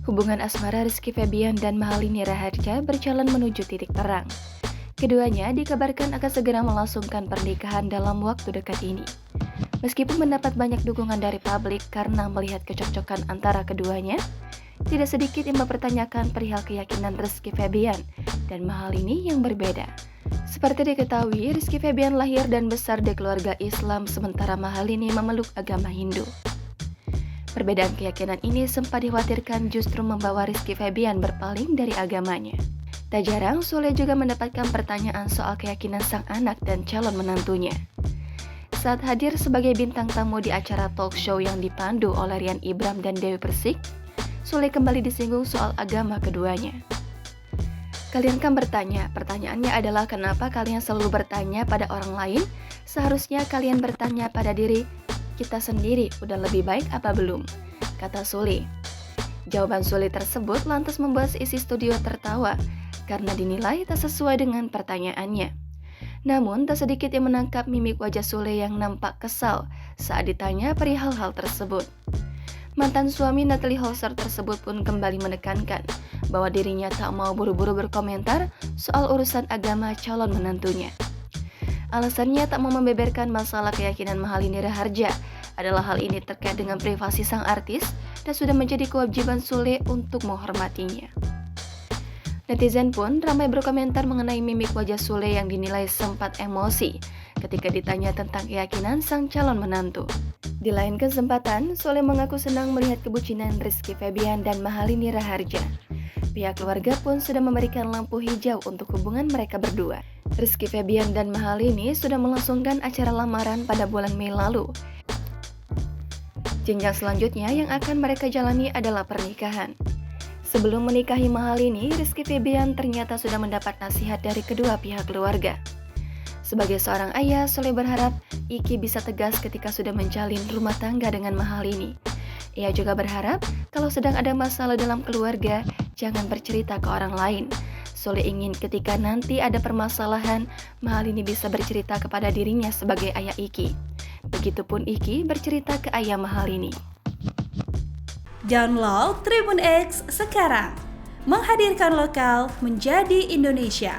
Hubungan asmara Rizky Febian dan Mahalini Raharja berjalan menuju titik terang. Keduanya dikabarkan akan segera melangsungkan pernikahan dalam waktu dekat ini. Meskipun mendapat banyak dukungan dari publik karena melihat kecocokkan antara keduanya, tidak sedikit yang mempertanyakan perihal keyakinan Rizky Febian dan Mahalini yang berbeda. Seperti diketahui, Rizky Febian lahir dan besar di keluarga Islam sementara Mahalini memeluk agama Hindu. Perbedaan keyakinan ini sempat dikhawatirkan justru membawa Rizky Febian berpaling dari agamanya. Tak jarang, Sule juga mendapatkan pertanyaan soal keyakinan sang anak dan calon menantunya. Saat hadir sebagai bintang tamu di acara talk show yang dipandu oleh Rian Ibram dan Dewi Persik, Sule kembali disinggung soal agama keduanya. Kalian kan bertanya, pertanyaannya adalah kenapa kalian selalu bertanya pada orang lain? Seharusnya kalian bertanya pada diri kita sendiri, udah lebih baik apa belum? Kata Sule. Jawaban Sule tersebut lantas membuat isi studio tertawa karena dinilai tak sesuai dengan pertanyaannya. Namun, tak sedikit yang menangkap mimik wajah Sule yang nampak kesal saat ditanya perihal hal tersebut. Mantan suami Natalie Holzer tersebut pun kembali menekankan bahwa dirinya tak mau buru-buru berkomentar soal urusan agama calon menantunya. Alasannya tak mau membeberkan masalah keyakinan Mahalini Raharja adalah hal ini terkait dengan privasi sang artis dan sudah menjadi kewajiban Sule untuk menghormatinya. Netizen pun ramai berkomentar mengenai mimik wajah Sule yang dinilai sempat emosi ketika ditanya tentang keyakinan sang calon menantu. Di lain kesempatan, Sule mengaku senang melihat kebucinan Rizky Febian dan Mahalini Raharja. Pihak keluarga pun sudah memberikan lampu hijau untuk hubungan mereka berdua. Rizky Febian dan Mahalini sudah melangsungkan acara lamaran pada bulan Mei lalu. Jenjang selanjutnya yang akan mereka jalani adalah pernikahan. Sebelum menikahi Mahalini, Rizky Febian ternyata sudah mendapat nasihat dari kedua pihak keluarga. Sebagai seorang ayah, Sule berharap Iki bisa tegas ketika sudah menjalin rumah tangga dengan Mahalini. Ia juga berharap kalau sedang ada masalah dalam keluarga, jangan bercerita ke orang lain. Sule ingin ketika nanti ada permasalahan, Mahalini bisa bercerita kepada dirinya sebagai ayah Iki. Begitupun Iki bercerita ke ayah Mahalini. Download Tribun X sekarang, menghadirkan lokal menjadi Indonesia.